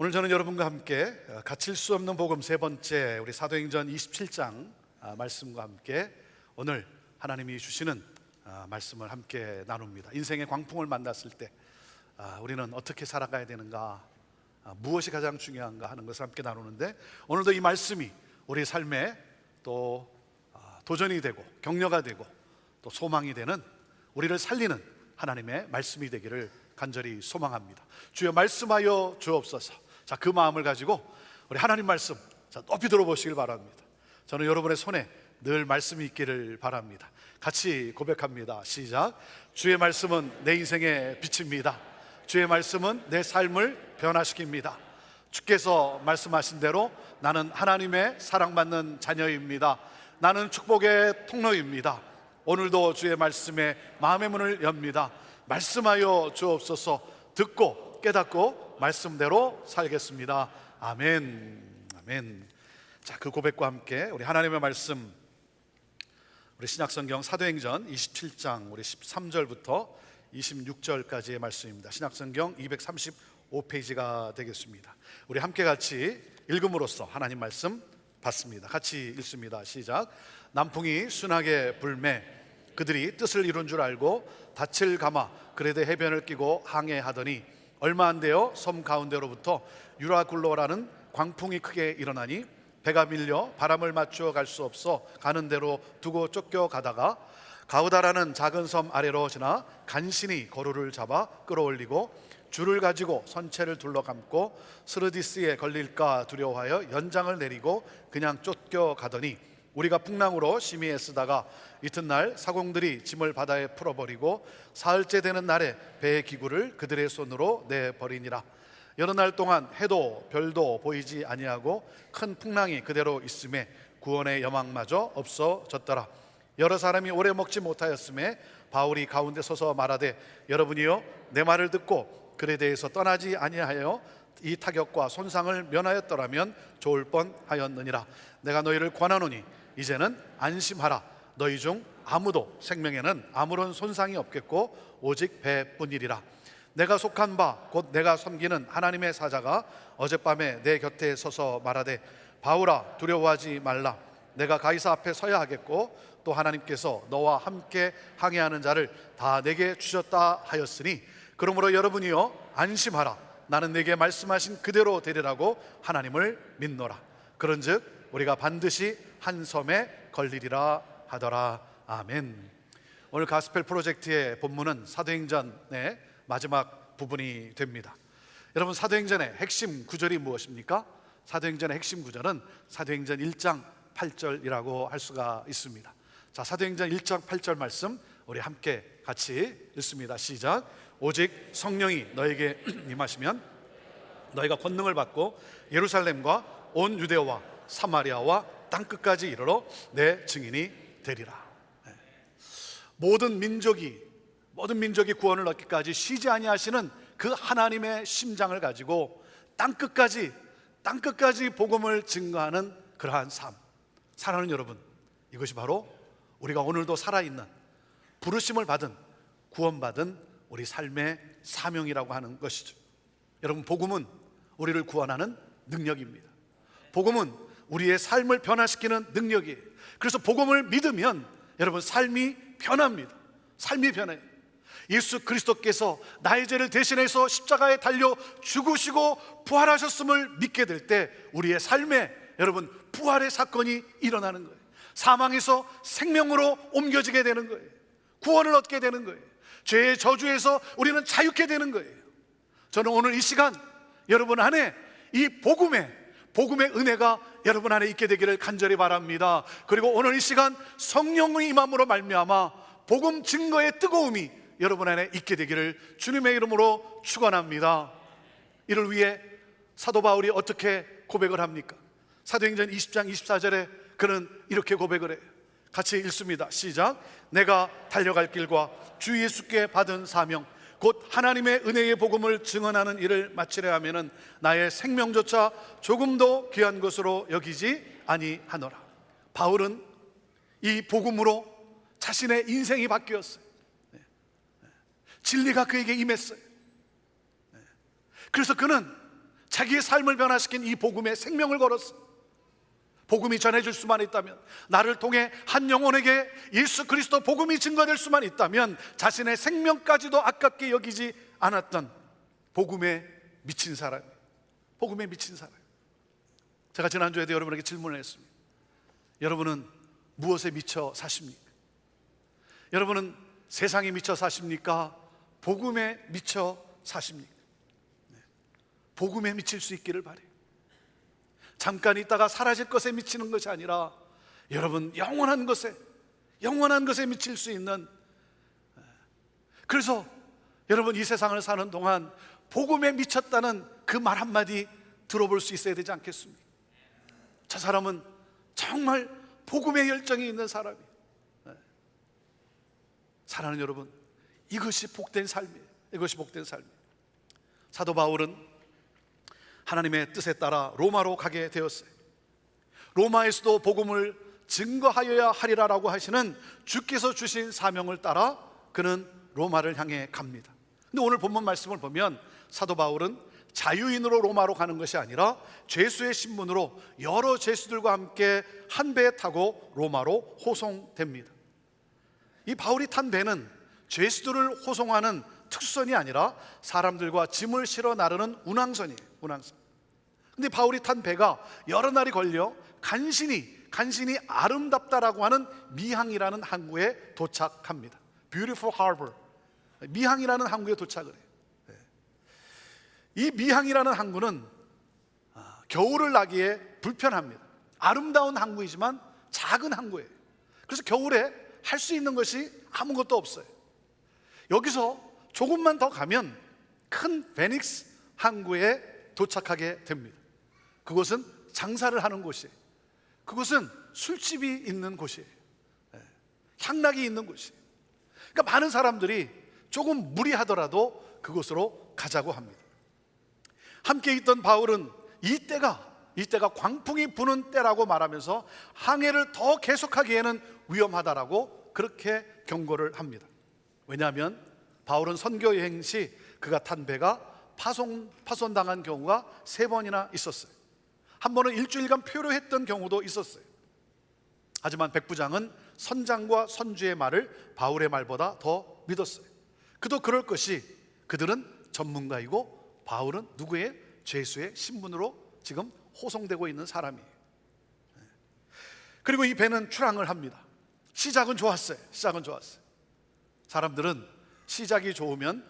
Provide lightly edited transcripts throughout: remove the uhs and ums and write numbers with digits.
오늘 저는 여러분과 함께 갇힐 수 없는 복음 세 번째 우리 사도행전 27장 말씀과 함께 오늘 하나님이 주시는 말씀을 함께 나눕니다. 인생의 광풍을 만났을 때 우리는 어떻게 살아가야 되는가, 무엇이 가장 중요한가 하는 것을 함께 나누는데, 오늘도 이 말씀이 우리 삶에 또 도전이 되고 격려가 되고 또 소망이 되는, 우리를 살리는 하나님의 말씀이 되기를 간절히 소망합니다. 주여 말씀하여 주옵소서. 자, 그 마음을 가지고 우리 하나님 말씀 높이 들어보시길 바랍니다. 저는 여러분의 손에 늘 말씀이 있기를 바랍니다. 같이 고백합니다. 시작. 주의 말씀은 내 인생의 빛입니다. 주의 말씀은 내 삶을 변화시킵니다. 주께서 말씀하신 대로 나는 하나님의 사랑받는 자녀입니다. 나는 축복의 통로입니다. 오늘도 주의 말씀에 마음의 문을 엽니다. 말씀하여 주옵소서. 듣고 깨닫고 말씀대로 살겠습니다. 아멘. 아멘. 자, 그 고백과 함께 우리 하나님의 말씀, 우리 신약성경 사도행전 27장 우리 13절부터 26절까지의 말씀입니다. 신약성경 235페이지가 되겠습니다. 우리 함께 같이 읽음으로써 하나님 말씀 받습니다. 같이 읽습니다. 시작. 남풍이 순하게 불매 그들이 뜻을 이룬 줄 알고 닻을 감아 그레데 해변을 끼고 항해하더니 얼마 안 되어 섬 가운데로부터 유라굴로라는 광풍이 크게 일어나니 배가 밀려 바람을 맞추어 갈 수 없어 가는 대로 두고 쫓겨가다가 가우다라는 작은 섬 아래로 지나 간신히 거루를 잡아 끌어올리고 줄을 가지고 선체를 둘러감고 스르디스에 걸릴까 두려워하여 연장을 내리고 그냥 쫓겨가더니 우리가 풍랑으로 심히 애쓰다가 이튿날 사공들이 짐을 바다에 풀어버리고 사흘째 되는 날에 배의 기구를 그들의 손으로 내버리니라. 여러 날 동안 해도 별도 보이지 아니하고 큰 풍랑이 그대로 있음에 구원의 여망마저 없어졌더라. 여러 사람이 오래 먹지 못하였음에 바울이 가운데 서서 말하되 여러분이여 내 말을 듣고 그레데에서 떠나지 아니하여 이 타격과 손상을 면하였더라면 좋을 뻔하였느니라. 내가 너희를 권하노니 이제는 안심하라. 너희 중 아무도 생명에는 아무런 손상이 없겠고 오직 배뿐이리라. 내가 속한 바 곧 내가 섬기는 하나님의 사자가 어젯밤에 내 곁에 서서 말하되 바울아 두려워하지 말라. 내가 가이사 앞에 서야 하겠고 또 하나님께서 너와 함께 항해하는 자를 다 내게 주셨다 하였으니 그러므로 여러분이여 안심하라. 나는 내게 말씀하신 그대로 되리라고 하나님을 믿노라. 그런즉 우리가 반드시 한 섬에 걸리리라 하더라. 아멘. 오늘 가스펠 프로젝트의 본문은 사도행전의 마지막 부분이 됩니다. 여러분, 사도행전의 핵심 구절이 무엇입니까? 사도행전의 핵심 구절은 사도행전 1장 8절이라고 할 수가 있습니다. 자, 사도행전 1장 8절 말씀 우리 함께 같이 읽습니다. 시작. 오직 성령이 너에게 임하시면 너희가 권능을 받고 예루살렘과 온 유대와 사마리아와 땅끝까지 이르러 내 증인이 되리라. 모든 민족이 구원을 얻기까지 쉬지 아니하시는 그 하나님의 심장을 가지고 땅끝까지 복음을 증거하는 그러한 삶. 사랑하는 여러분, 이것이 바로 우리가 오늘도 살아있는 부르심을 받은, 구원받은 우리 삶의 사명이라고 하는 것이죠. 여러분, 복음은 우리를 구원하는 능력입니다. 복음은 우리의 삶을 변화시키는 능력이에요. 그래서 복음을 믿으면 여러분 삶이 변합니다. 삶이 변해요. 예수 그리스도께서 나의 죄를 대신해서 십자가에 달려 죽으시고 부활하셨음을 믿게 될 때 우리의 삶에 여러분 부활의 사건이 일어나는 거예요. 사망에서 생명으로 옮겨지게 되는 거예요. 구원을 얻게 되는 거예요. 죄의 저주에서 우리는 자유케 되는 거예요. 저는 오늘 이 시간 여러분 안에 이 복음의 은혜가 여러분 안에 있게 되기를 간절히 바랍니다. 그리고 오늘 이 시간 성령의 임함으로 말미암아 복음 증거의 뜨거움이 여러분 안에 있게 되기를 주님의 이름으로 축원합니다. 이를 위해 사도 바울이 어떻게 고백을 합니까? 사도행전 20장 24절에 그는 이렇게 고백을 해요. 같이 읽습니다. 시작. 내가 달려갈 길과 주 예수께 받은 사명 곧 하나님의 은혜의 복음을 증언하는 일을 마치려 하면은 나의 생명조차 조금도 귀한 것으로 여기지 아니하노라. 바울은 이 복음으로 자신의 인생이 바뀌었어요. 진리가 그에게 임했어요. 그래서 그는 자기의 삶을 변화시킨 이 복음에 생명을 걸었어. 복음이 전해질 수만 있다면, 나를 통해 한 영혼에게 예수 그리스도 복음이 증거될 수만 있다면 자신의 생명까지도 아깝게 여기지 않았던 복음에 미친 사람, 복음에 미친 사람. 제가 지난주에도 여러분에게 질문을 했습니다. 여러분은 무엇에 미쳐 사십니까? 여러분은 세상에 미쳐 사십니까? 복음에 미쳐 사십니까? 복음에 미칠 수 있기를 바라요. 잠깐 있다가 사라질 것에 미치는 것이 아니라 여러분 영원한 것에 미칠 수 있는, 그래서 여러분 이 세상을 사는 동안 복음에 미쳤다는 그 말 한마디 들어볼 수 있어야 되지 않겠습니까? 저 사람은 정말 복음의 열정이 있는 사람이에요. 사랑하는 여러분, 이것이 복된 삶이에요. 이것이 복된 삶이에요. 사도 바울은 하나님의 뜻에 따라 로마로 가게 되었어요. 로마에서도 복음을 증거하여야 하리라라고 하시는 주께서 주신 사명을 따라 그는 로마를 향해 갑니다. 근데 오늘 본문 말씀을 보면 사도 바울은 자유인으로 로마로 가는 것이 아니라 죄수의 신분으로 여러 죄수들과 함께 한 배에 타고 로마로 호송됩니다. 이 바울이 탄 배는 죄수들을 호송하는 특수선이 아니라 사람들과 짐을 실어 나르는 운항선이에요. 운항선. 근데 바울이 탄 배가 여러 날이 걸려 간신히 아름답다라고 하는 미항이라는 항구에 도착합니다. Beautiful Harbor, 미항이라는 항구에 도착을 해요. 이 미항이라는 항구는 겨울을 나기에 불편합니다. 아름다운 항구이지만 작은 항구예요. 그래서 겨울에 할 수 있는 것이 아무것도 없어요. 여기서 조금만 더 가면 큰 베닉스 항구에 도착하게 됩니다. 그곳은 장사를 하는 곳이에요. 그곳은 술집이 있는 곳이에요. 향락이 있는 곳이에요. 그러니까 많은 사람들이 조금 무리하더라도 그곳으로 가자고 합니다. 함께 있던 바울은 이때가 광풍이 부는 때라고 말하면서 항해를 더 계속하기에는 위험하다라고 그렇게 경고를 합니다. 왜냐하면 바울은 선교 여행 시 그가 탄 배가 파손당한 경우가 3번이나 있었어요. 한 번은 일주일간 표류했던 경우도 있었어요. 하지만 백부장은 선장과 선주의 말을 바울의 말보다 더 믿었어요. 그도 그럴 것이 그들은 전문가이고 바울은 누구의 죄수의 신분으로 지금 호송되고 있는 사람이에요. 그리고 이 배는 출항을 합니다. 시작은 좋았어요. 사람들은 시작이 좋으면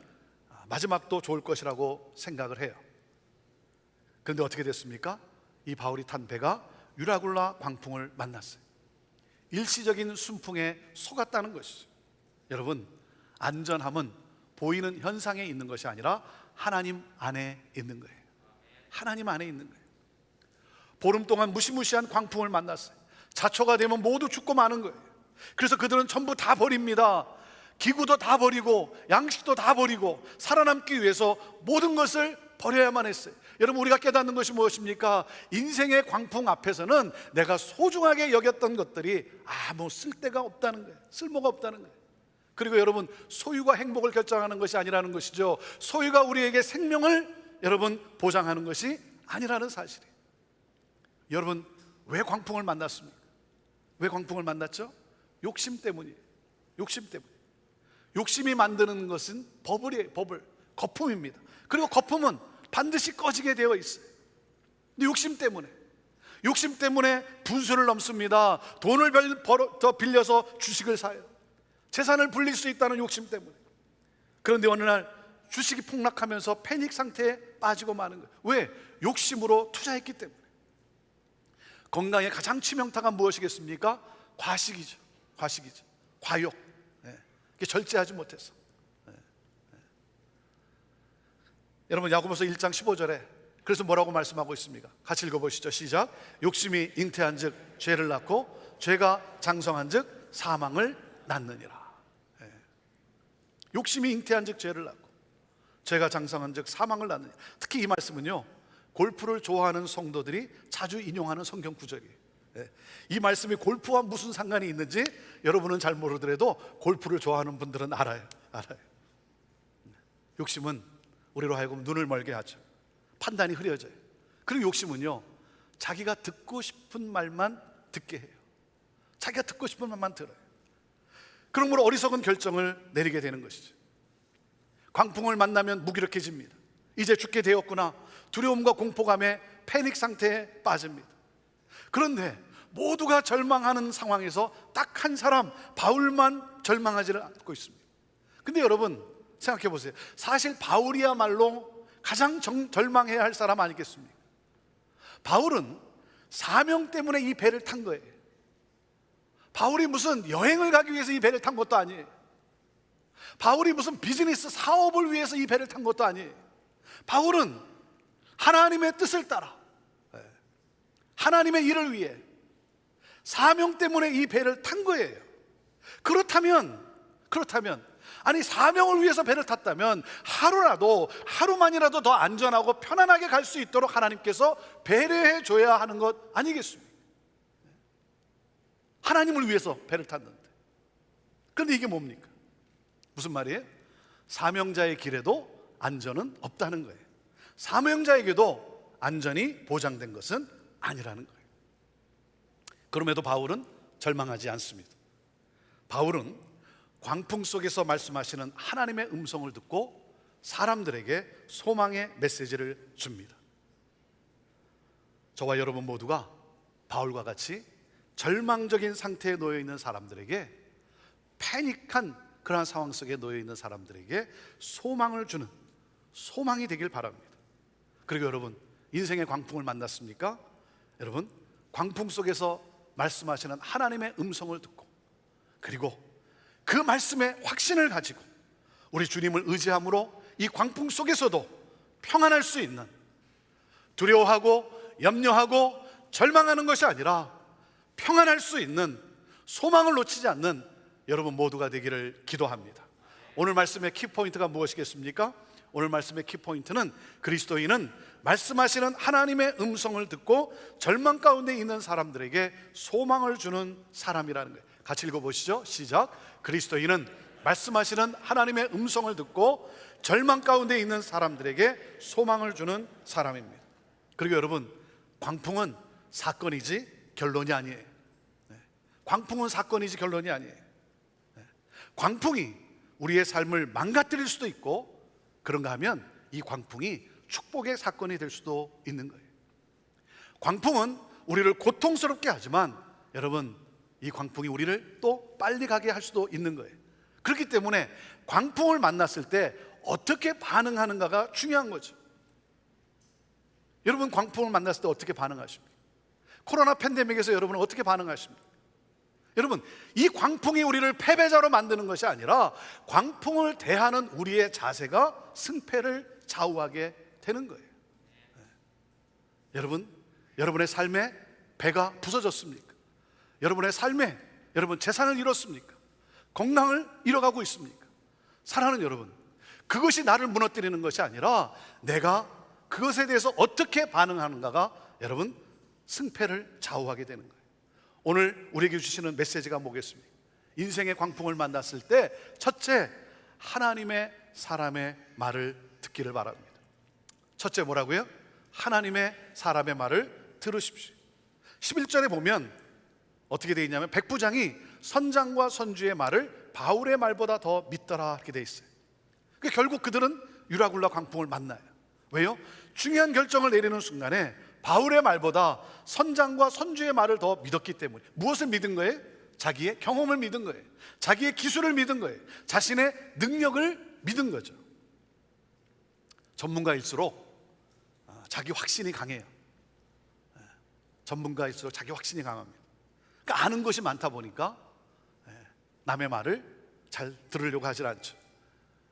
마지막도 좋을 것이라고 생각을 해요. 그런데 어떻게 됐습니까? 이 바울이 탄 배가 유라굴라 광풍을 만났어요. 일시적인 순풍에 속았다는 것이죠. 여러분, 안전함은 보이는 현상에 있는 것이 아니라 하나님 안에 있는 거예요. 하나님 안에 있는 거예요. 보름 동안 무시무시한 광풍을 만났어요. 자초가 되면 모두 죽고 마는 거예요. 그래서 그들은 전부 다 버립니다. 기구도 다 버리고 양식도 다 버리고 살아남기 위해서 모든 것을 버려야만 했어요. 여러분, 우리가 깨닫는 것이 무엇입니까? 인생의 광풍 앞에서는 내가 소중하게 여겼던 것들이 아무 쓸데가 없다는 거예요. 쓸모가 없다는 거예요. 그리고 여러분, 소유가 행복을 결정하는 것이 아니라는 것이죠. 소유가 우리에게 생명을 여러분 보장하는 것이 아니라는 사실이에요. 여러분, 왜 광풍을 만났습니까? 왜 광풍을 만났죠? 욕심 때문이에요. 욕심 때문에. 욕심이 만드는 것은 버블이에요. 버블, 거품입니다. 그리고 거품은 반드시 꺼지게 되어 있어요. 근데 욕심 때문에 분수를 넘습니다. 돈을 더 빌려서 주식을 사요. 재산을 불릴 수 있다는 욕심 때문에. 그런데 어느 날 주식이 폭락하면서 패닉 상태에 빠지고 마는 거예요. 왜? 욕심으로 투자했기 때문에. 건강에 가장 치명타가 무엇이겠습니까? 과식이죠. 과욕. 절제하지 못해서. 여러분, 야고보서 1장 15절에 그래서 뭐라고 말씀하고 있습니까? 같이 읽어보시죠. 시작. 욕심이 잉태한 즉 죄를 낳고 죄가 장성한 즉 사망을 낳느니라. 욕심이 잉태한 즉 죄를 낳고 죄가 장성한 즉 사망을 낳느니라. 특히 이 말씀은요, 골프를 좋아하는 성도들이 자주 인용하는 성경 구절이에요. 이 말씀이 골프와 무슨 상관이 있는지 여러분은 잘 모르더라도 골프를 좋아하는 분들은 알아요. 욕심은 우리로 하여금 눈을 멀게 하죠. 판단이 흐려져요. 그리고 욕심은요, 자기가 듣고 싶은 말만 듣게 해요. 자기가 듣고 싶은 말만 들어요. 그러므로 어리석은 결정을 내리게 되는 것이죠. 광풍을 만나면 무기력해집니다. 이제 죽게 되었구나, 두려움과 공포감에 패닉 상태에 빠집니다. 그런데 모두가 절망하는 상황에서 딱 한 사람, 바울만 절망하지를 않고 있습니다. 근데 여러분 생각해 보세요. 사실 바울이야말로 가장 절망해야 할 사람 아니겠습니까? 바울은 사명 때문에 이 배를 탄 거예요. 바울이 무슨 여행을 가기 위해서 이 배를 탄 것도 아니에요. 바울이 무슨 비즈니스 사업을 위해서 이 배를 탄 것도 아니에요. 바울은 하나님의 뜻을 따라, 하나님의 일을 위해 사명 때문에 이 배를 탄 거예요. 그렇다면 아니, 사명을 위해서 배를 탔다면 하루만이라도 더 안전하고 편안하게 갈 수 있도록 하나님께서 배려해 줘야 하는 것 아니겠습니까? 하나님을 위해서 배를 탔는데. 그런데 이게 뭡니까? 무슨 말이에요? 사명자의 길에도 안전은 없다는 거예요. 사명자에게도 안전이 보장된 것은 아니라는 거예요. 그럼에도 바울은 절망하지 않습니다. 바울은 광풍 속에서 말씀하시는 하나님의 음성을 듣고 사람들에게 소망의 메시지를 줍니다. 저와 여러분 모두가 바울과 같이 절망적인 상태에 놓여 있는 사람들에게, 패닉한 그러한 상황 속에 놓여 있는 사람들에게 소망을 주는, 소망이 되길 바랍니다. 그리고 여러분, 인생의 광풍을 만났습니까? 여러분, 광풍 속에서 말씀하시는 하나님의 음성을 듣고, 그리고 그 말씀에 확신을 가지고 우리 주님을 의지함으로 이 광풍 속에서도 평안할 수 있는, 두려워하고 염려하고 절망하는 것이 아니라 평안할 수 있는, 소망을 놓치지 않는 여러분 모두가 되기를 기도합니다. 오늘 말씀의 키포인트가 무엇이겠습니까? 오늘 말씀의 키포인트는 그리스도인은 말씀하시는 하나님의 음성을 듣고 절망 가운데 있는 사람들에게 소망을 주는 사람이라는 거예요. 같이 읽어보시죠. 시작. 그리스도인은 말씀하시는 하나님의 음성을 듣고 절망 가운데 있는 사람들에게 소망을 주는 사람입니다. 그리고 여러분, 광풍은 사건이지 결론이 아니에요. 광풍은 사건이지 결론이 아니에요. 광풍이 우리의 삶을 망가뜨릴 수도 있고, 그런가 하면 이 광풍이 축복의 사건이 될 수도 있는 거예요. 광풍은 우리를 고통스럽게 하지만 여러분, 이 광풍이 우리를 또 빨리 가게 할 수도 있는 거예요. 그렇기 때문에 광풍을 만났을 때 어떻게 반응하는가가 중요한 거죠. 여러분, 광풍을 만났을 때 어떻게 반응하십니까? 코로나 팬데믹에서 여러분은 어떻게 반응하십니까? 여러분, 이 광풍이 우리를 패배자로 만드는 것이 아니라 광풍을 대하는 우리의 자세가 승패를 좌우하게 되는 거예요. 여러분, 여러분의 삶에 배가 부서졌습니까? 여러분의 삶에 여러분 재산을 잃었습니까? 건강을 잃어가고 있습니까? 사랑하는 여러분, 그것이 나를 무너뜨리는 것이 아니라 내가 그것에 대해서 어떻게 반응하는가가 여러분 승패를 좌우하게 되는 거예요. 오늘 우리에게 주시는 메시지가 뭐겠습니까? 인생의 광풍을 만났을 때 첫째, 하나님의 사람의 말을 듣기를 바랍니다. 첫째 뭐라고요? 하나님의 사람의 말을 들으십시오. 11절에 보면 어떻게 되어 있냐면 백부장이 선장과 선주의 말을 바울의 말보다 더 믿더라 이렇게 되어 있어요. 그러니까 결국 그들은 유라굴라 광풍을 만나요. 왜요? 중요한 결정을 내리는 순간에 바울의 말보다 선장과 선주의 말을 더 믿었기 때문에. 무엇을 믿은 거예요? 자기의 경험을 믿은 거예요. 자기의 기술을 믿은 거예요. 자신의 능력을 믿은 거죠. 전문가일수록 자기 확신이 강해요. 전문가일수록 자기 확신이 강합니다. 그러니까 아는 것이 많다 보니까 남의 말을 잘 들으려고 하질 않죠.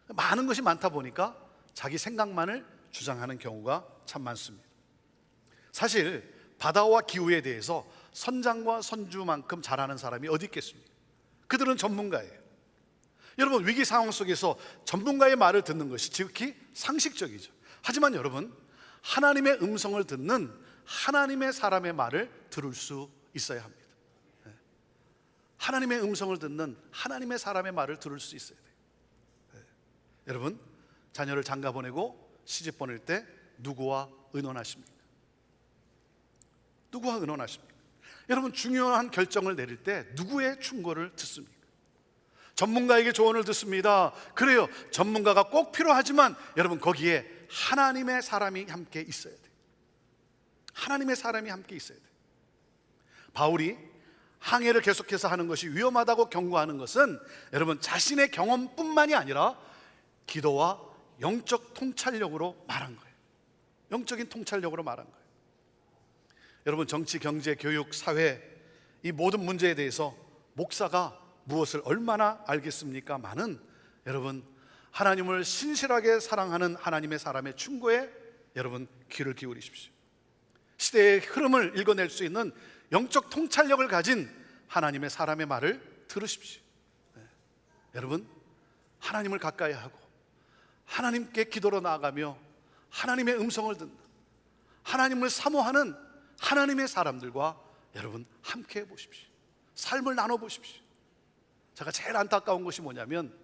많은 것이 많다 보니까 자기 생각만을 주장하는 경우가 참 많습니다. 사실 바다와 기후에 대해서 선장과 선주만큼 잘하는 사람이 어디 있겠습니까? 그들은 전문가예요. 여러분, 위기 상황 속에서 전문가의 말을 듣는 것이 지극히 상식적이죠. 하지만 여러분, 하나님의 음성을 듣는 하나님의 사람의 말을 들을 수 있어야 합니다. 하나님의 음성을 듣는 하나님의 사람의 말을 들을 수 있어야 돼요. 여러분, 자녀를 장가 보내고 시집 보낼 때 누구와 의논하십니까? 누구와 의논하십니까? 여러분, 중요한 결정을 내릴 때 누구의 충고를 듣습니까? 전문가에게 조언을 듣습니다. 그래요, 전문가가 꼭 필요하지만 여러분, 거기에 하나님의 사람이 함께 있어야 돼요. 하나님의 사람이 함께 있어야 돼요. 바울이 항해를 계속해서 하는 것이 위험하다고 경고하는 것은 여러분, 자신의 경험뿐만이 아니라 기도와 영적 통찰력으로 말한 거예요. 영적인 통찰력으로 말한 거예요. 여러분, 정치, 경제, 교육, 사회, 이 모든 문제에 대해서 목사가 무엇을 얼마나 알겠습니까? 많은 여러분, 하나님을 신실하게 사랑하는 하나님의 사람의 충고에 여러분 귀를 기울이십시오. 시대의 흐름을 읽어낼 수 있는 영적 통찰력을 가진 하나님의 사람의 말을 들으십시오. 여러분, 하나님을 가까이 하고 하나님께 기도로 나아가며 하나님의 음성을 듣는, 하나님을 사모하는 하나님의 사람들과 여러분 함께 해보십시오. 삶을 나눠보십시오. 제가 제일 안타까운 것이 뭐냐면,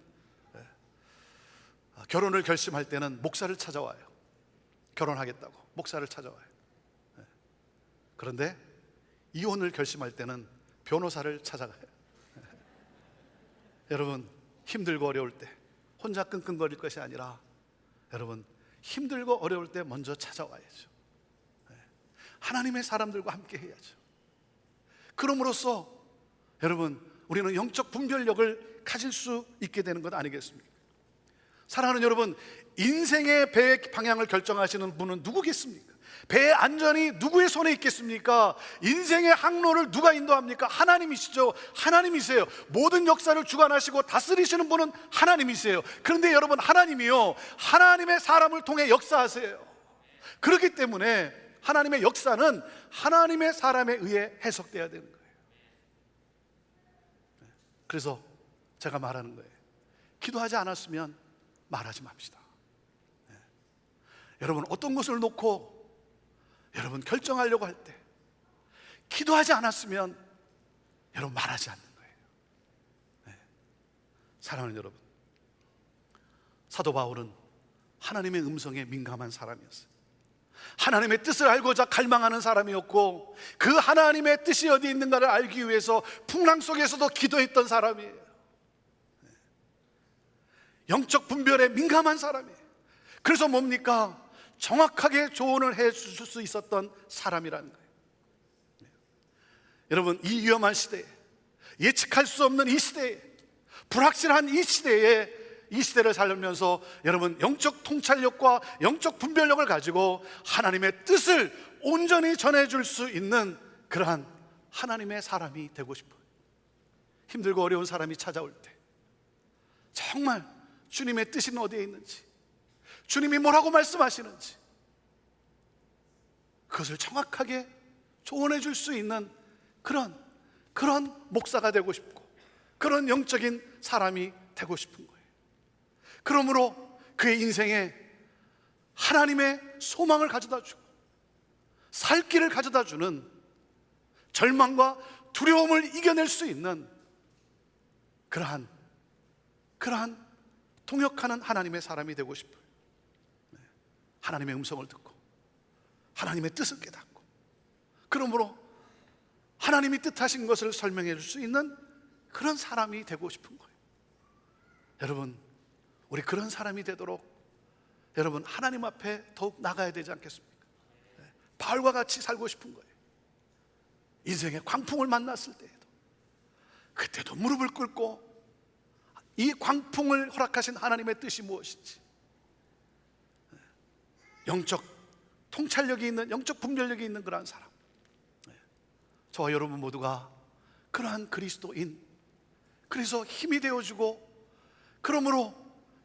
결혼을 결심할 때는 목사를 찾아와요. 결혼하겠다고 목사를 찾아와요. 그런데 이혼을 결심할 때는 변호사를 찾아가요. 여러분, 힘들고 어려울 때 혼자 끙끙거릴 것이 아니라 여러분, 힘들고 어려울 때 먼저 찾아와야죠. 하나님의 사람들과 함께 해야죠. 그럼으로써 여러분, 우리는 영적 분별력을 가질 수 있게 되는 것 아니겠습니까? 사랑하는 여러분, 인생의 배의 방향을 결정하시는 분은 누구겠습니까? 배의 안전이 누구의 손에 있겠습니까? 인생의 항로를 누가 인도합니까? 하나님이시죠. 하나님이세요. 모든 역사를 주관하시고 다스리시는 분은 하나님이세요. 그런데 여러분, 하나님이요, 하나님의 사람을 통해 역사하세요. 그렇기 때문에 하나님의 역사는 하나님의 사람에 의해 해석돼야 되는 거예요. 그래서 제가 말하는 거예요. 기도하지 않았으면 말하지 맙시다. 여러분, 어떤 것을 놓고 여러분 결정하려고 할 때 기도하지 않았으면 여러분 말하지 않는 거예요. 사랑하는 여러분, 사도 바울은 하나님의 음성에 민감한 사람이었어요. 하나님의 뜻을 알고자 갈망하는 사람이었고, 그 하나님의 뜻이 어디 있는가를 알기 위해서 풍랑 속에서도 기도했던 사람이에요. 영적 분별에 민감한 사람이에요. 그래서 뭡니까? 정확하게 조언을 해줄 수 있었던 사람이라는 거예요. 여러분, 이 위험한 시대에, 예측할 수 없는 이 시대에, 불확실한 이 시대에, 이 시대를 살면서 여러분, 영적 통찰력과 영적 분별력을 가지고 하나님의 뜻을 온전히 전해줄 수 있는 그러한 하나님의 사람이 되고 싶어요. 힘들고 어려운 사람이 찾아올 때 정말 주님의 뜻이 어디에 있는지, 주님이 뭐라고 말씀하시는지 그것을 정확하게 조언해 줄 수 있는 그런 목사가 되고 싶고, 그런 영적인 사람이 되고 싶은 거예요. 그러므로 그의 인생에 하나님의 소망을 가져다 주고 살 길을 가져다 주는, 절망과 두려움을 이겨낼 수 있는 그러한 통역하는 하나님의 사람이 되고 싶어요. 하나님의 음성을 듣고 하나님의 뜻을 깨닫고, 그러므로 하나님이 뜻하신 것을 설명해 줄 수 있는 그런 사람이 되고 싶은 거예요. 여러분, 우리 그런 사람이 되도록 여러분 하나님 앞에 더욱 나가야 되지 않겠습니까? 바울과 같이 살고 싶은 거예요. 인생의 광풍을 만났을 때에도, 그때도 무릎을 꿇고 이 광풍을 허락하신 하나님의 뜻이 무엇인지, 영적 통찰력이 있는, 영적 분별력이 있는 그러한 사람, 저와 여러분 모두가 그러한 그리스도인, 그래서 힘이 되어주고 그러므로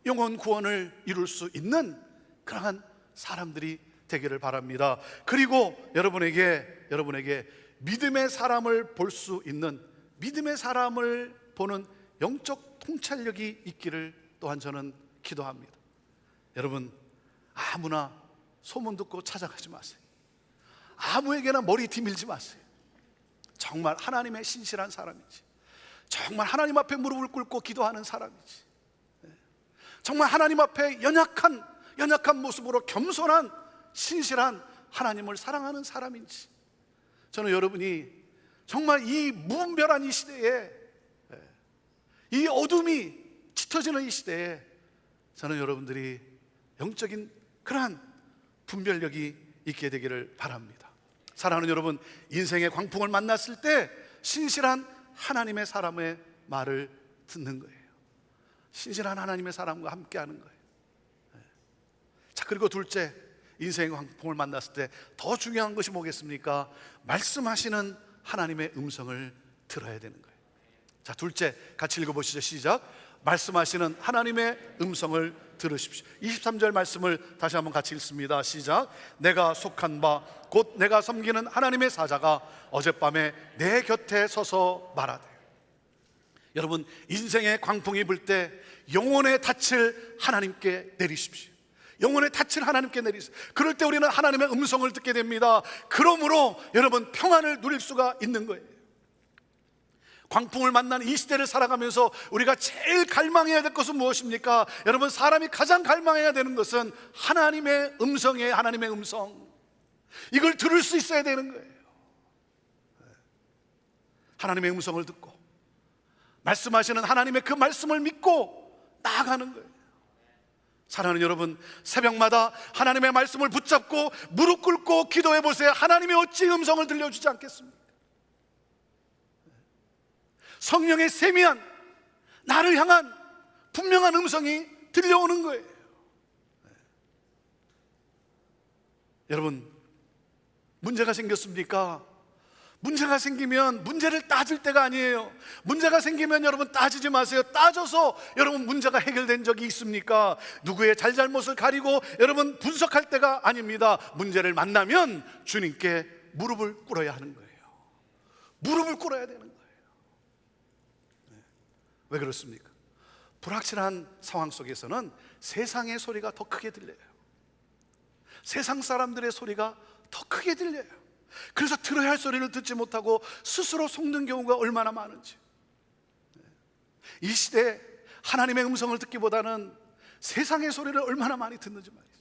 영혼 구원을 이룰 수 있는 그러한 사람들이 되기를 바랍니다. 그리고 여러분에게 믿음의 사람을 볼 수 있는, 믿음의 사람을 보는 영적 통찰력이 있기를 또한 저는 기도합니다. 여러분, 아무나 소문 듣고 찾아가지 마세요. 아무에게나 머리 뒤밀지 마세요. 정말 하나님의 신실한 사람이지, 정말 하나님 앞에 무릎을 꿇고 기도하는 사람이지, 정말 하나님 앞에 연약한 모습으로 겸손한 신실한 하나님을 사랑하는 사람인지, 저는 여러분이 정말 이 무분별한 이 시대에, 이 어둠이 짙어지는 이 시대에 저는 여러분들이 영적인 그러한 분별력이 있게 되기를 바랍니다. 사랑하는 여러분, 인생의 광풍을 만났을 때 신실한 하나님의 사람의 말을 듣는 거예요. 신실한 하나님의 사람과 함께 하는 거예요. 자, 그리고 둘째, 인생의 광풍을 만났을 때 더 중요한 것이 뭐겠습니까? 말씀하시는 하나님의 음성을 들어야 되는 거예요. 자, 둘째, 같이 읽어보시죠. 시작. 말씀하시는 하나님의 음성을 들으십시오. 23절 말씀을 다시 한번 같이 읽습니다. 시작. 내가 속한 바 곧 내가 섬기는 하나님의 사자가 어젯밤에 내 곁에 서서 말하되. 여러분, 인생의 광풍이 불 때 영혼의 닻을 하나님께 내리십시오. 영혼의 닻을 하나님께 내리세요. 그럴 때 우리는 하나님의 음성을 듣게 됩니다. 그러므로 여러분, 평안을 누릴 수가 있는 거예요. 광풍을 만난 이 시대를 살아가면서 우리가 제일 갈망해야 될 것은 무엇입니까? 여러분, 사람이 가장 갈망해야 되는 것은 하나님의 음성이에요. 하나님의 음성. 이걸 들을 수 있어야 되는 거예요. 하나님의 음성을 듣고 말씀하시는 하나님의 그 말씀을 믿고 나아가는 거예요. 사랑하는 여러분, 새벽마다 하나님의 말씀을 붙잡고 무릎 꿇고 기도해 보세요. 하나님이 어찌 음성을 들려주지 않겠습니까? 성령의 세미한 나를 향한 분명한 음성이 들려오는 거예요. 여러분, 문제가 생겼습니까? 문제가 생기면 문제를 따질 때가 아니에요. 문제가 생기면 여러분 따지지 마세요. 따져서 여러분 문제가 해결된 적이 있습니까? 누구의 잘잘못을 가리고 여러분 분석할 때가 아닙니다. 문제를 만나면 주님께 무릎을 꿇어야 하는 거예요. 무릎을 꿇어야 되는 거예요. 왜 그렇습니까? 불확실한 상황 속에서는 세상의 소리가 더 크게 들려요. 세상 사람들의 소리가 더 크게 들려요. 그래서 들어야 할 소리를 듣지 못하고 스스로 속는 경우가 얼마나 많은지. 이 시대에 하나님의 음성을 듣기보다는 세상의 소리를 얼마나 많이 듣는지 말이죠.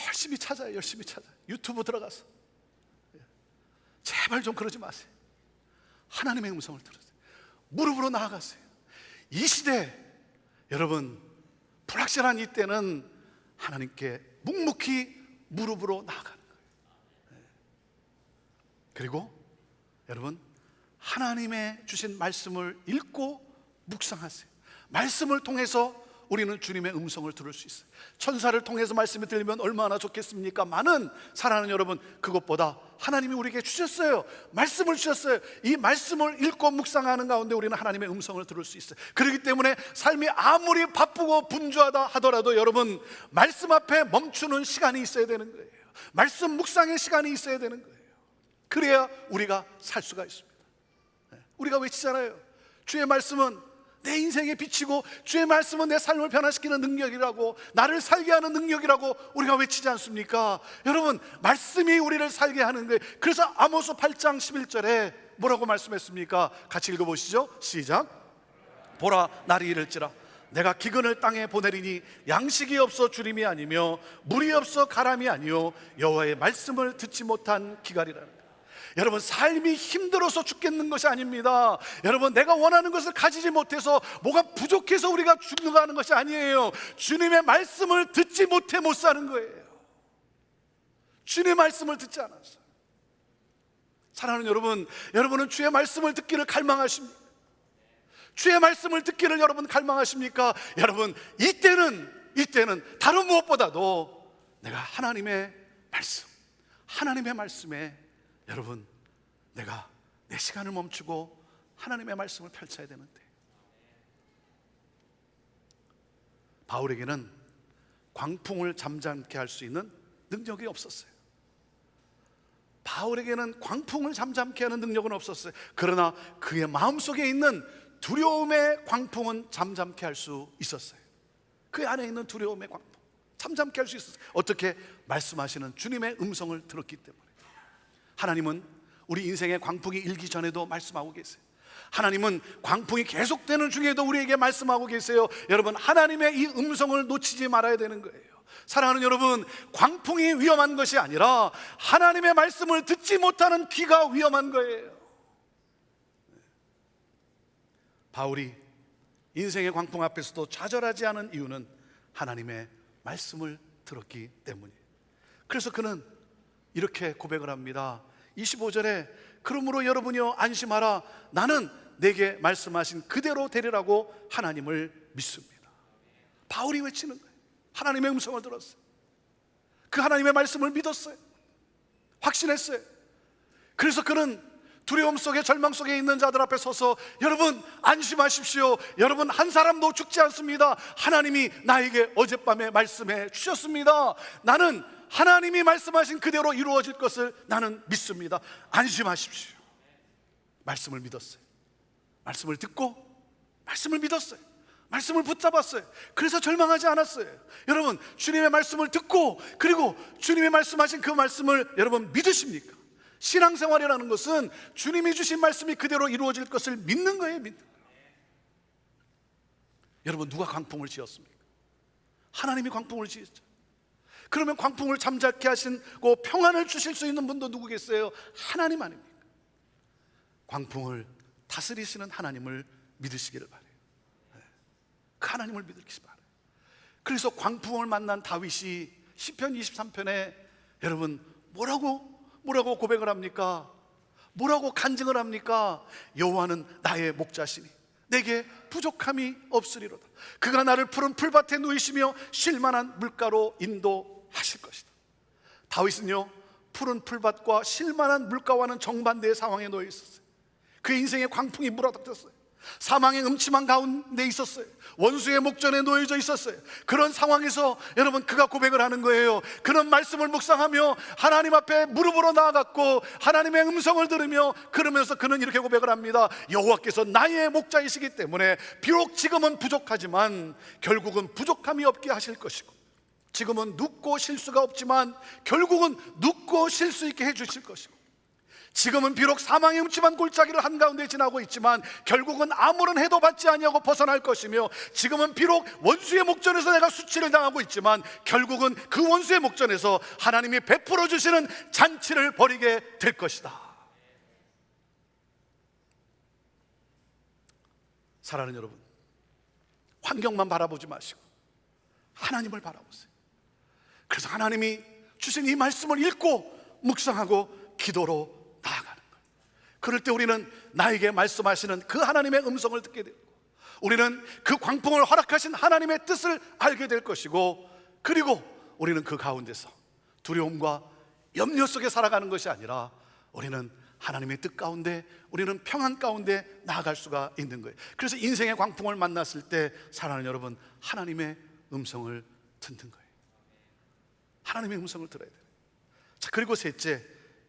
열심히 찾아요. 열심히 찾아요. 유튜브 들어가서. 제발 좀 그러지 마세요. 하나님의 음성을 들으세요. 무릎으로 나아가세요. 이 시대, 여러분, 불확실한 이때는 하나님께 묵묵히 무릎으로 나아가는 거예요. 그리고 여러분, 하나님의 주신 말씀을 읽고 묵상하세요. 말씀을 통해서 우리는 주님의 음성을 들을 수 있어요. 천사를 통해서 말씀이 들리면 얼마나 좋겠습니까? 많은 사랑하는 여러분, 그것보다 하나님이 우리에게 주셨어요. 말씀을 주셨어요. 이 말씀을 읽고 묵상하는 가운데 우리는 하나님의 음성을 들을 수 있어요. 그렇기 때문에 삶이 아무리 바쁘고 분주하다 하더라도 여러분, 말씀 앞에 멈추는 시간이 있어야 되는 거예요. 말씀 묵상의 시간이 있어야 되는 거예요. 그래야 우리가 살 수가 있습니다. 우리가 외치잖아요. 주의 말씀은 내 인생에 비치고 주의 말씀은 내 삶을 변화시키는 능력이라고, 나를 살게 하는 능력이라고 우리가 외치지 않습니까? 여러분, 말씀이 우리를 살게 하는 거예요. 그래서 아모스 8장 11절에 뭐라고 말씀했습니까? 같이 읽어보시죠. 시작. 보라, 날이 이를지라 내가 기근을 땅에 보내리니 양식이 없어 주림이 아니며 물이 없어 가람이 아니요 여호와의 말씀을 듣지 못한 기갈이라는. 여러분, 삶이 힘들어서 죽겠는 것이 아닙니다. 여러분, 내가 원하는 것을 가지지 못해서 뭐가 부족해서 우리가 죽는 것이 아니에요. 주님의 말씀을 듣지 못해 못 사는 거예요. 주님의 말씀을 듣지 않았어요. 사랑하는 여러분, 여러분은 주의 말씀을 듣기를 갈망하십니까? 주의 말씀을 듣기를 여러분 갈망하십니까? 여러분, 이때는 다른 무엇보다도 내가 하나님의 말씀에 여러분, 내가 내 시간을 멈추고 하나님의 말씀을 펼쳐야 되는데, 바울에게는 광풍을 잠잠케 할 수 있는 능력이 없었어요. 바울에게는 광풍을 잠잠케 하는 능력은 없었어요. 그러나 그의 마음속에 있는 두려움의 광풍은 잠잠케 할 수 있었어요. 그 안에 있는 두려움의 광풍 잠잠케 할 수 있었어요. 어떻게? 말씀하시는 주님의 음성을 들었기 때문에. 하나님은 우리 인생의 광풍이 일기 전에도 말씀하고 계세요. 하나님은 광풍이 계속되는 중에도 우리에게 말씀하고 계세요. 여러분, 하나님의 이 음성을 놓치지 말아야 되는 거예요. 사랑하는 여러분, 광풍이 위험한 것이 아니라 하나님의 말씀을 듣지 못하는 귀가 위험한 거예요. 바울이 인생의 광풍 앞에서도 좌절하지 않은 이유는 하나님의 말씀을 들었기 때문이에요. 그래서 그는 이렇게 고백을 합니다. 25절에 그러므로 여러분이여 안심하라. 나는 내게 말씀하신 그대로 되리라고 하나님을 믿습니다. 바울이 외치는 거예요. 하나님의 음성을 들었어요. 그 하나님의 말씀을 믿었어요. 확신했어요. 그래서 그는 두려움 속에 절망 속에 있는 자들 앞에 서서 여러분 안심하십시오. 여러분 한 사람도 죽지 않습니다. 하나님이 나에게 어젯밤에 말씀해 주셨습니다. 나는 하나님이 말씀하신 그대로 이루어질 것을 나는 믿습니다. 안심하십시오. 말씀을 믿었어요. 말씀을 듣고 말씀을 믿었어요. 말씀을 붙잡았어요. 그래서 절망하지 않았어요. 여러분, 주님의 말씀을 듣고 그리고 주님의 말씀하신 그 말씀을 여러분 믿으십니까? 신앙생활이라는 것은 주님이 주신 말씀이 그대로 이루어질 것을 믿는 거예요. 믿는 거예요. 여러분, 누가 광풍을 지었습니까? 하나님이 광풍을 지었죠. 그러면 광풍을 잠잠케 하시고 평안을 주실 수 있는 분도 누구겠어요? 하나님 아닙니까? 광풍을 다스리시는 하나님을 믿으시기를 바라요. 그 하나님을 믿으시기 바라요. 그래서 광풍을 만난 다윗이 시편 23편에 여러분 뭐라고 고백을 합니까? 뭐라고 간증을 합니까? 여호와는 나의 목자시니 내게 부족함이 없으리로다. 그가 나를 푸른 풀밭에 누이시며 쉴만한 물가로 인도하실 것이다. 다윗은요, 푸른 풀밭과 쉴만한 물가와는 정반대의 상황에 놓여 있었어요. 그의 인생에 광풍이 물어닥쳤어요. 사망의 음침한 가운데 있었어요. 원수의 목전에 놓여져 있었어요. 그런 상황에서 여러분 그가 고백을 하는 거예요. 그런 말씀을 묵상하며 하나님 앞에 무릎으로 나아갔고 하나님의 음성을 들으며 그러면서 그는 이렇게 고백을 합니다. 여호와께서 나의 목자이시기 때문에 비록 지금은 부족하지만 결국은 부족함이 없게 하실 것이고, 지금은 눕고 쉴 수가 없지만 결국은 눕고 쉴 수 있게 해주실 것이고, 지금은 비록 사망의 음침한 골짜기를 한가운데 지나고 있지만 결국은 아무런 해도 받지 아니하고 벗어날 것이며, 지금은 비록 원수의 목전에서 내가 수치를 당하고 있지만 결국은 그 원수의 목전에서 하나님이 베풀어 주시는 잔치를 벌이게 될 것이다. 사랑하는 여러분, 환경만 바라보지 마시고 하나님을 바라보세요. 그래서 하나님이 주신 이 말씀을 읽고 묵상하고 기도로 나아가는 거예요. 그럴 때 우리는 나에게 말씀하시는 그 하나님의 음성을 듣게 되고, 우리는 그 광풍을 허락하신 하나님의 뜻을 알게 될 것이고, 그리고 우리는 그 가운데서 두려움과 염려 속에 살아가는 것이 아니라 우리는 하나님의 뜻 가운데, 우리는 평안 가운데 나아갈 수가 있는 거예요. 그래서 인생의 광풍을 만났을 때 사랑하는 여러분, 하나님의 음성을 듣는 거예요. 하나님의 음성을 들어야 돼요. 자, 그리고 셋째,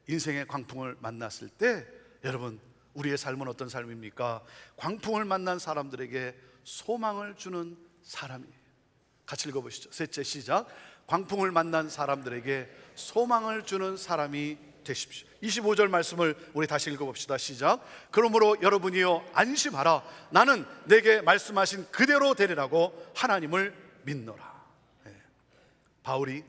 인생의 광풍을 만났을 때 여러분 우리의 삶은 어떤 삶입니까? 광풍을 만난 사람들에게 소망을 주는 사람이에요. 같이 읽어보시죠. 셋째, 시작. 광풍을 만난 사람들에게 소망을 주는 사람이 되십시오. 25절 말씀을 우리 다시 읽어봅시다. 시작. 그러므로 여러분이여 안심하라. 나는 내게 말씀하신 그대로 되리라고 하나님을 믿노라. 바울이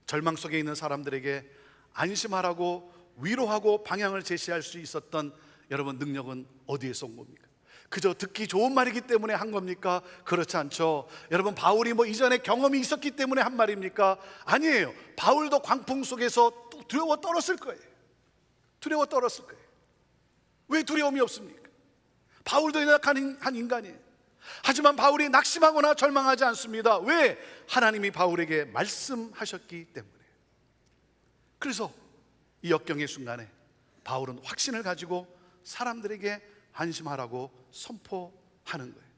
절망 속에 있는 사람들에게 안심하라고 위로하고 방향을 제시할 수 있었던 여러분 능력은 어디에서 온 겁니까? 그저 듣기 좋은 말이기 때문에 한 겁니까? 그렇지 않죠. 여러분, 바울이 이전에 경험이 있었기 때문에 한 말입니까? 아니에요. 바울도 광풍 속에서 두려워 떨었을 거예요. 두려워 떨었을 거예요. 왜 두려움이 없습니까? 바울도 연약한 한 인간이에요. 하지만 바울이 낙심하거나 절망하지 않습니다. 왜? 하나님이 바울에게 말씀하셨기 때문에. 그래서 이 역경의 순간에 바울은 확신을 가지고 사람들에게 안심하라고 선포하는 거예요.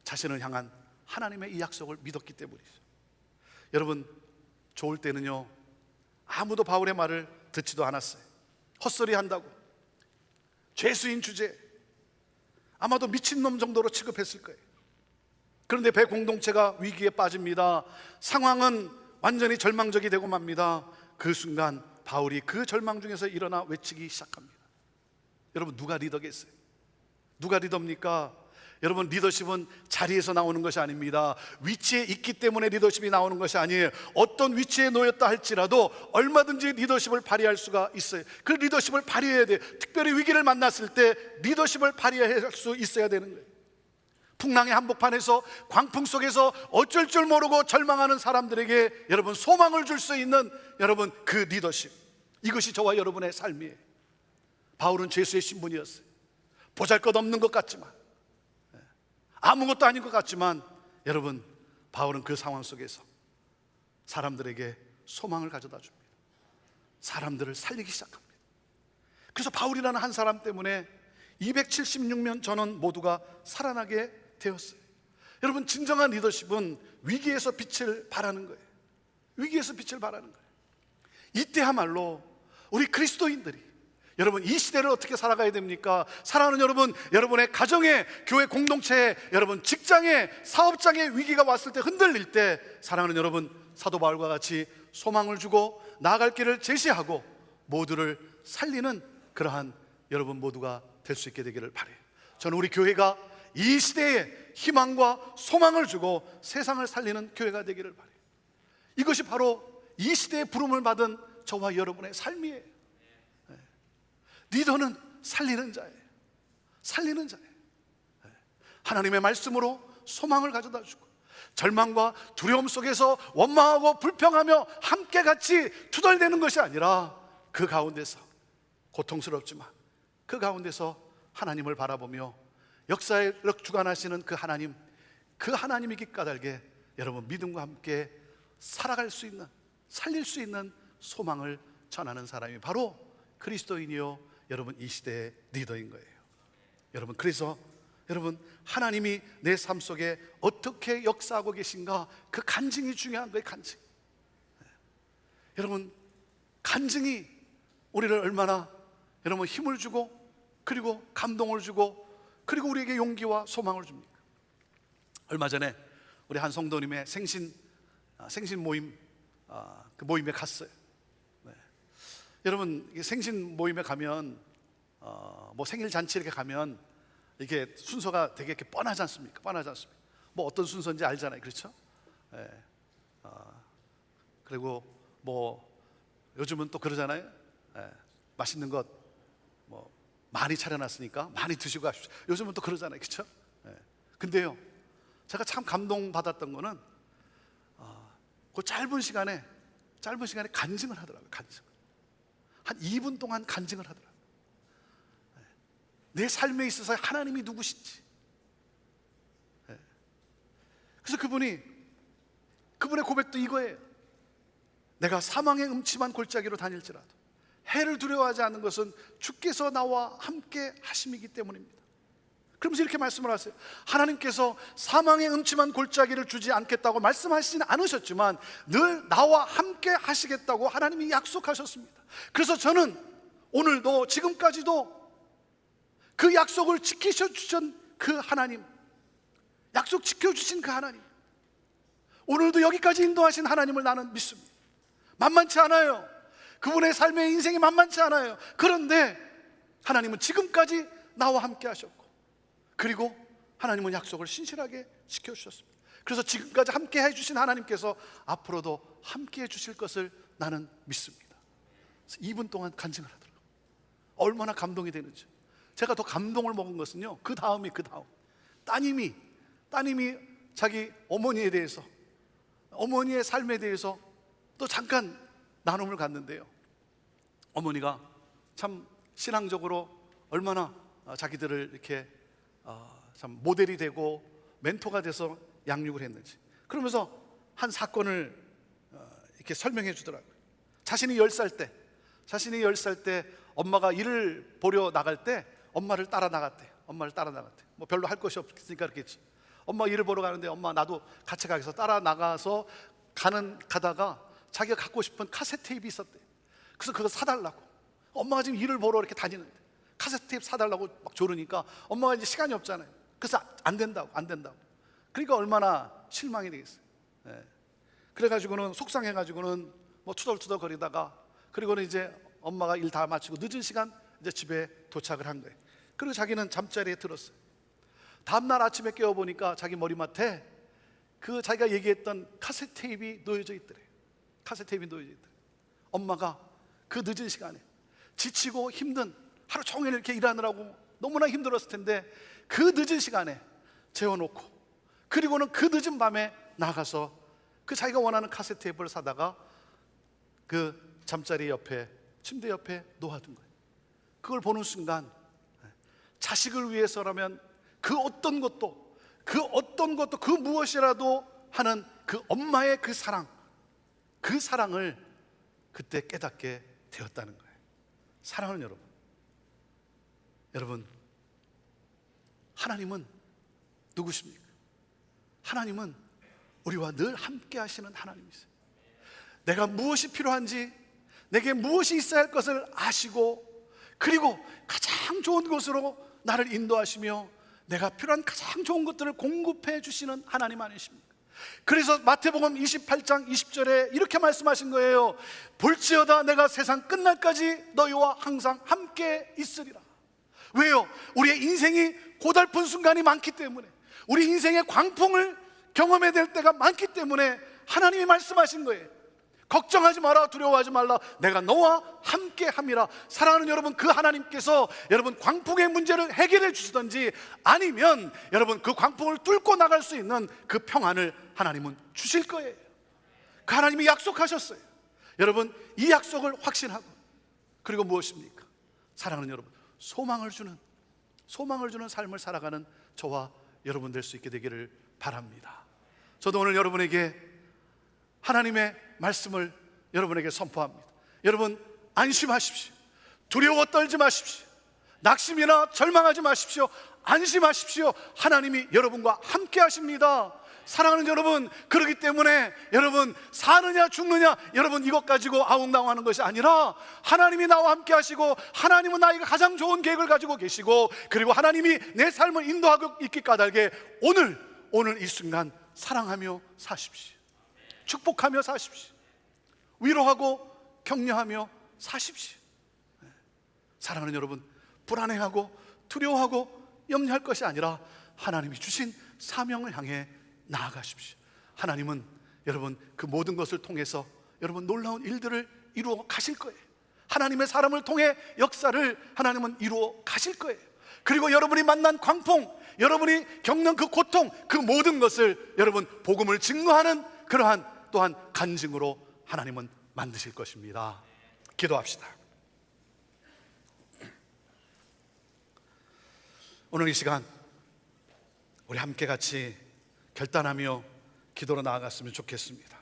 자신을 향한 하나님의 이 약속을 믿었기 때문이죠. 여러분, 좋을 때는요 아무도 바울의 말을 듣지도 않았어요. 헛소리 한다고, 죄수인 주제, 아마도 미친놈 정도로 취급했을 거예요. 그런데 배 공동체가 위기에 빠집니다. 상황은 완전히 절망적이 되고 맙니다. 그 순간 바울이 그 절망 중에서 일어나 외치기 시작합니다. 여러분, 누가 리더겠어요? 누가 리더입니까? 여러분, 리더십은 자리에서 나오는 것이 아닙니다. 위치에 있기 때문에 리더십이 나오는 것이 아니에요. 어떤 위치에 놓였다 할지라도 얼마든지 리더십을 발휘할 수가 있어요. 그 리더십을 발휘해야 돼요. 특별히 위기를 만났을 때 리더십을 발휘할 수 있어야 되는 거예요. 풍랑의 한복판에서, 광풍 속에서 어쩔 줄 모르고 절망하는 사람들에게 여러분 소망을 줄 수 있는 여러분 그 리더십, 이것이 저와 여러분의 삶이에요. 바울은 죄수의 신분이었어요. 보잘것없는 것 같지만, 아무것도 아닌 것 같지만, 여러분 바울은 그 상황 속에서 사람들에게 소망을 가져다 줍니다. 사람들을 살리기 시작합니다. 그래서 바울이라는 한 사람 때문에 276명 전원 모두가 살아나게 되었어요. 여러분, 진정한 리더십은 위기에서 빛을 발하는 거예요. 위기에서 빛을 발하는 거예요. 이때야말로 우리 그리스도인들이, 여러분 이 시대를 어떻게 살아가야 됩니까? 사랑하는 여러분, 여러분의 가정에, 교회 공동체에, 여러분 직장에, 사업장에 위기가 왔을 때, 흔들릴 때, 사랑하는 여러분, 사도 바울과 같이 소망을 주고 나아갈 길을 제시하고 모두를 살리는 그러한 여러분 모두가 될 수 있게 되기를 바라요. 저는 우리 교회가 이 시대에 희망과 소망을 주고 세상을 살리는 교회가 되기를 바라요. 이것이 바로 이 시대의 부름을 받은 저와 여러분의 삶이에요. 리더는 살리는 자예요. 살리는 자예요. 하나님의 말씀으로 소망을 가져다 주고, 절망과 두려움 속에서 원망하고 불평하며 함께 같이 투덜대는 것이 아니라 그 가운데서, 고통스럽지만 그 가운데서 하나님을 바라보며 역사에 주관하시는 그 하나님, 그 하나님이 까닭에 여러분 믿음과 함께 살아갈 수 있는, 살릴 수 있는 소망을 전하는 사람이 바로 그리스도인이요 여러분 이 시대의 리더인 거예요. 여러분, 그래서 여러분 하나님이 내 삶 속에 어떻게 역사하고 계신가, 그 간증이 중요한 거예요. 간증. 여러분, 간증이 우리를 얼마나 여러분 힘을 주고, 그리고 감동을 주고, 그리고 우리에게 용기와 소망을 줍니까? 얼마 전에 우리 한 성도님의 생신 모임, 그 모임에 갔어요. 여러분, 생신 모임에 가면 뭐 생일 잔치 이렇게 가면 이게 순서가 되게 이렇게 뻔하지 않습니까? 뻔하지 않습니까? 뭐 어떤 순서인지 알잖아요, 그렇죠? 그리고 뭐 요즘은 또 그러잖아요. 맛있는 것 뭐 많이 차려놨으니까 많이 드시고 가십시오. 요즘은 또 그러잖아요, 그렇죠? 근데요, 제가 참 감동받았던 거는 그 짧은 시간에 간증을 하더라고요. 간증. 한 2분 동안 간증을 하더라고요. 내 삶에 있어서 하나님이 누구신지. 그래서 그분의 고백도 이거예요. 내가 사망의 음침한 골짜기로 다닐지라도 해를 두려워하지 않는 것은 주께서 나와 함께 하심이기 때문입니다. 그러면서 이렇게 말씀을 하세요. 하나님께서 사망의 음침한 골짜기를 주지 않겠다고 말씀하시진 않으셨지만 늘 나와 함께 하시겠다고 하나님이 약속하셨습니다. 그래서 저는 오늘도, 지금까지도 그 약속을 지키셔주신 그 하나님, 약속 지켜주신 그 하나님, 오늘도 여기까지 인도하신 하나님을 나는 믿습니다. 만만치 않아요. 그분의 삶의 인생이 만만치 않아요. 그런데 하나님은 지금까지 나와 함께 하셨고, 그리고 하나님은 약속을 신실하게 지켜주셨습니다. 그래서 지금까지 함께 해주신 하나님께서 앞으로도 함께 해주실 것을 나는 믿습니다. 2분 동안 간증을 하더라고요. 얼마나 감동이 되는지. 제가 더 감동을 먹은 것은요, 그 다음 따님이 자기 어머니에 대해서, 어머니의 삶에 대해서 또 잠깐 나눔을 갖는데요, 어머니가 참 신앙적으로 얼마나 자기들을 이렇게 참 모델이 되고 멘토가 돼서 양육을 했는지, 그러면서 한 사건을 이렇게 설명해 주더라고요. 자신이 10살 때 엄마가 일을 보러 나갈 때 엄마를 따라 나갔대. 뭐 별로 할 것이 없으니까 그렇겠지. 엄마 일을 보러 가는데 엄마 나도 같이 가겠어. 따라 나가서 가다가 자기가 갖고 싶은 카세트 테이프 있었대. 그래서 그거 사달라고. 엄마가 지금 일을 보러 이렇게 다니는데 카세트 테이프 사달라고 막 조르니까 엄마가 이제 시간이 없잖아요. 그래서 안 된다고. 그러니까 얼마나 실망이 되겠어요. 그래가지고는 속상해가지고는 뭐 투덜투덜 거리다가, 그리고는 이제 엄마가 일 다 마치고 늦은 시간 이제 집에 도착을 한 거예요. 그리고 자기는 잠자리에 들었어요. 다음날 아침에 깨어보니까 자기 머리맡에 그 자기가 얘기했던 카세트 테이프가 놓여져 있더래요. 카세트 테이프가 놓여져 있더래요. 엄마가 그 늦은 시간에 지치고 힘든, 하루 종일 이렇게 일하느라고 너무나 힘들었을 텐데 그 늦은 시간에 재워놓고, 그리고는 그 늦은 밤에 나가서 그 자기가 원하는 카세트 테이프를 사다가 그 잠자리 옆에, 침대 옆에 놓아둔 거예요. 그걸 보는 순간 자식을 위해서라면 그 어떤 것도 그 무엇이라도 하는 그 엄마의 그 사랑을 그때 깨닫게 되었다는 거예요. 사랑하는 여러분, 하나님은 누구십니까? 하나님은 우리와 늘 함께 하시는 하나님이세요. 내가 무엇이 필요한지, 내게 무엇이 있어야 할 것을 아시고, 그리고 가장 좋은 곳으로 나를 인도하시며 내가 필요한 가장 좋은 것들을 공급해 주시는 하나님 아니십니까? 그래서 마태복음 28장 20절에 이렇게 말씀하신 거예요. 볼지어다 내가 세상 끝날까지 너희와 항상 함께 있으리라. 왜요? 우리의 인생이 고달픈 순간이 많기 때문에, 우리 인생의 광풍을 경험해야 될 때가 많기 때문에 하나님이 말씀하신 거예요. 걱정하지 마라, 두려워하지 말라, 내가 너와 함께 함이라. 사랑하는 여러분, 그 하나님께서 여러분 광풍의 문제를 해결해 주시든지 아니면 여러분 그 광풍을 뚫고 나갈 수 있는 그 평안을 하나님은 주실 거예요. 그 하나님이 약속하셨어요. 여러분, 이 약속을 확신하고, 그리고 무엇입니까? 사랑하는 여러분, 소망을 주는 삶을 살아가는 저와 여러분 될 수 있게 되기를 바랍니다. 저도 오늘 여러분에게 하나님의 말씀을 여러분에게 선포합니다. 여러분, 안심하십시오. 두려워 떨지 마십시오. 낙심이나 절망하지 마십시오. 안심하십시오. 하나님이 여러분과 함께 하십니다. 사랑하는 여러분, 그렇기 때문에 여러분 사느냐 죽느냐 여러분 이것 가지고 아웅다웅하는 것이 아니라, 하나님이 나와 함께 하시고 하나님은 나에게 가장 좋은 계획을 가지고 계시고, 그리고 하나님이 내 삶을 인도하고 있기 까닭에 오늘 이 순간 사랑하며 사십시오. 축복하며 사십시오. 위로하고 격려하며 사십시오. 사랑하는 여러분, 불안해하고 두려워하고 염려할 것이 아니라 하나님이 주신 사명을 향해 나아가십시오. 하나님은 여러분 그 모든 것을 통해서 여러분 놀라운 일들을 이루어 가실 거예요. 하나님의 사람을 통해 역사를 하나님은 이루어 가실 거예요. 그리고 여러분이 만난 광풍, 여러분이 겪는 그 고통, 그 모든 것을 여러분 복음을 증거하는 그러한 또한 간증으로 하나님은 만드실 것입니다. 기도합시다. 오늘 이 시간 우리 함께 같이 결단하며 기도로 나아갔으면 좋겠습니다.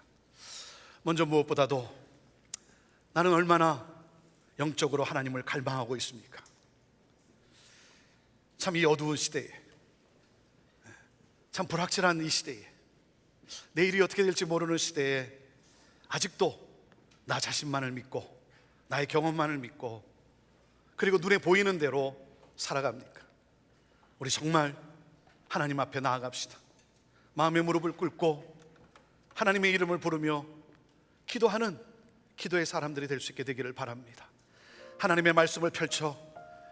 먼저 무엇보다도 나는 얼마나 영적으로 하나님을 갈망하고 있습니까? 참 이 어두운 시대에, 참 불확실한 이 시대에, 내일이 어떻게 될지 모르는 시대에 아직도 나 자신만을 믿고 나의 경험만을 믿고 그리고 눈에 보이는 대로 살아갑니까? 우리 정말 하나님 앞에 나아갑시다. 마음의 무릎을 꿇고 하나님의 이름을 부르며 기도하는 기도의 사람들이 될 수 있게 되기를 바랍니다. 하나님의 말씀을 펼쳐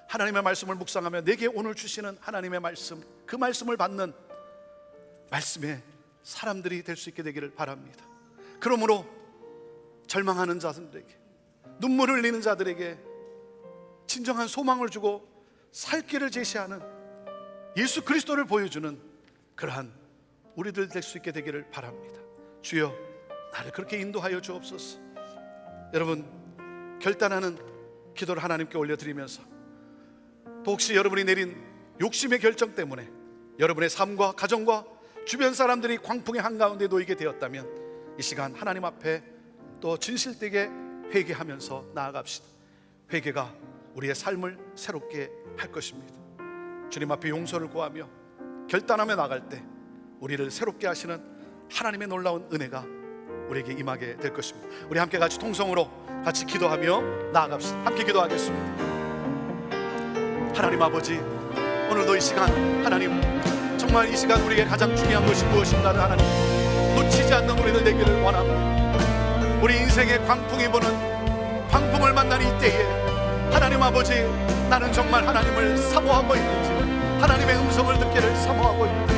하나님의 말씀을 묵상하며 내게 오늘 주시는 하나님의 말씀, 그 말씀을 받는 말씀의 사람들이 될 수 있게 되기를 바랍니다. 그러므로 절망하는 자들에게, 눈물을 흘리는 자들에게 진정한 소망을 주고 살 길을 제시하는 예수 그리스도를 보여주는 그러한 우리들 될 수 있게 되기를 바랍니다. 주여, 나를 그렇게 인도하여 주옵소서. 여러분, 결단하는 기도를 하나님께 올려드리면서 또 혹시 여러분이 내린 욕심의 결정 때문에 여러분의 삶과 가정과 주변 사람들이 광풍의 한가운데 놓이게 되었다면 이 시간 하나님 앞에 또 진실되게 회개하면서 나아갑시다. 회개가 우리의 삶을 새롭게 할 것입니다. 주님 앞에 용서를 구하며 결단하며 나갈 때 우리를 새롭게 하시는 하나님의 놀라운 은혜가 우리에게 임하게 될 것입니다. 우리 함께 같이 통성으로 같이 기도하며 나아갑시다. 함께 기도하겠습니다. 하나님 아버지, 오늘도 이 시간 하나님, 정말 이 시간 우리에게 가장 중요한 것이 무엇인가를 하나님 놓치지 않는 우리들 되기를 원합니다. 우리 인생의 광풍이 부는 광풍을 만난 이때에 하나님 아버지, 나는 정말 하나님을 사모하고 있는지, 하나님의 음성을 듣기를 사모하고 있는지,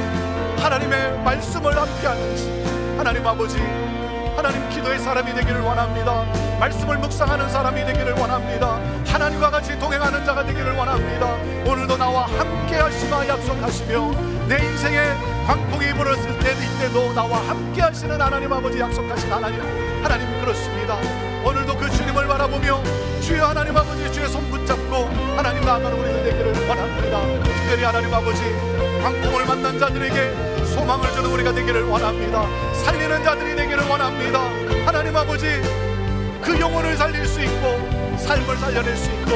하나님의 말씀을 함께 하는지, 하나님 아버지, 하나님 기도의 사람이 되기를 원합니다. 말씀을 묵상하는 사람이 되기를 원합니다. 하나님과 같이 동행하는 자가 되기를 원합니다. 오늘도 나와 함께 하시마 약속하시며, 내 인생에 광풍이 불었을 때 이때도 나와 함께 하시는 하나님 아버지 약속하신 하나님 그렇습니다. 오늘도 그 주님을 바라보며 주여 하나님 아버지 주의 손 붙잡고 하나님 나아가는 우리들 되기를 원합니다. 특별히 하나님 아버지, 광풍을 만난 자들에게 소망을 주는 우리가 되기를 원합니다. 살리는 자들이 되기를 원합니다. 하나님 아버지, 그 영혼을 살릴 수 있고 삶을 살려낼 수 있고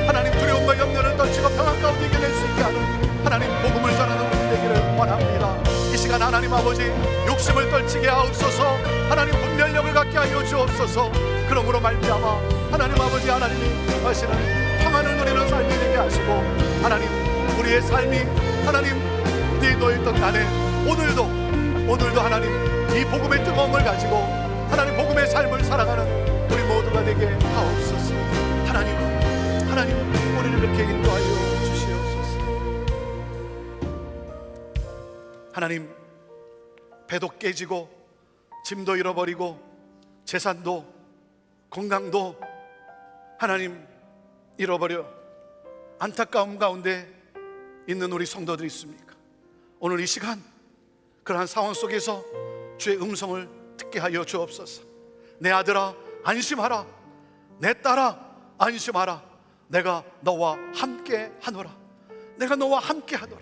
하나님 두려움과 염려를 떨치고 평안 가운데 이겨낼 수 있게 하는 하나님 복음을 전하는 우리 되기를 원합니다. 이 시간 하나님 아버지, 욕심을 떨치게 하옵소서. 하나님 분별력을 갖게 하여 주옵소서. 그러므로 말미암아 하나님 아버지, 하나님이 하시는 평안을 누리는 삶이 되게 하시고, 하나님 우리의 삶이 하나님 네 놓였던 날에 오늘도 하나님 이 복음의 뜨거움을 가지고 하나님 복음의 삶을 살아가는 우리 모두가 되게 하옵소서. 하나님 우리를 그렇게 인도하여 주시옵소서. 하나님, 배도 깨지고 짐도 잃어버리고 재산도 건강도 하나님 잃어버려 안타까움 가운데 있는 우리 성도들이 있습니까? 오늘 이 시간 그러한 상황 속에서 주의 음성을 듣게 하여 주옵소서. 내 아들아 안심하라, 내 딸아 안심하라, 내가 너와 함께 하노라, 내가 너와 함께 하노라.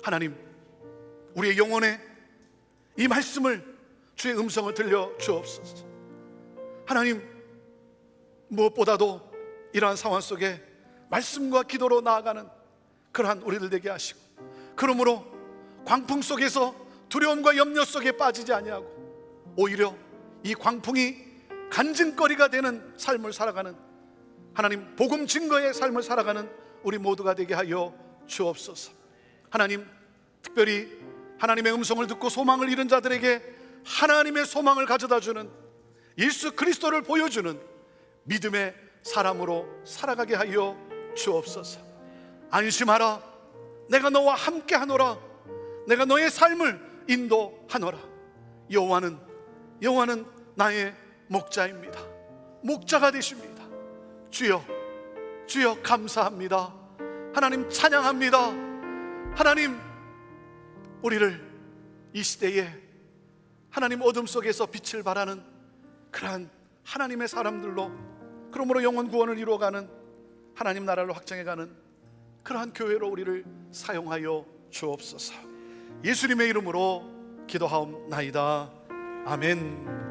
하나님, 우리의 영혼에 이 말씀을, 주의 음성을 들려 주옵소서. 하나님, 무엇보다도 이러한 상황 속에 말씀과 기도로 나아가는 그러한 우리들 되게 하시고, 그러므로 광풍 속에서 두려움과 염려 속에 빠지지 아니하고 오히려 이 광풍이 간증거리가 되는 삶을 살아가는 하나님 복음 증거의 삶을 살아가는 우리 모두가 되게 하여 주옵소서. 하나님, 특별히 하나님의 음성을 듣고 소망을 잃은 자들에게 하나님의 소망을 가져다주는 예수 그리스도를 보여주는 믿음의 사람으로 살아가게 하여 주옵소서. 안심하라, 내가 너와 함께 하노라, 내가 너의 삶을 인도하노라. 여호와는 나의 목자입니다. 목자가 되십니다. 주여 감사합니다. 하나님 찬양합니다. 하나님, 우리를 이 시대에 하나님 어둠 속에서 빛을 발하는 그러한 하나님의 사람들로, 그러므로 영혼 구원을 이루어가는 하나님 나라를 확장해가는 그러한 교회로 우리를 사용하여 주옵소서. 예수님의 이름으로 기도하옵나이다. 아멘.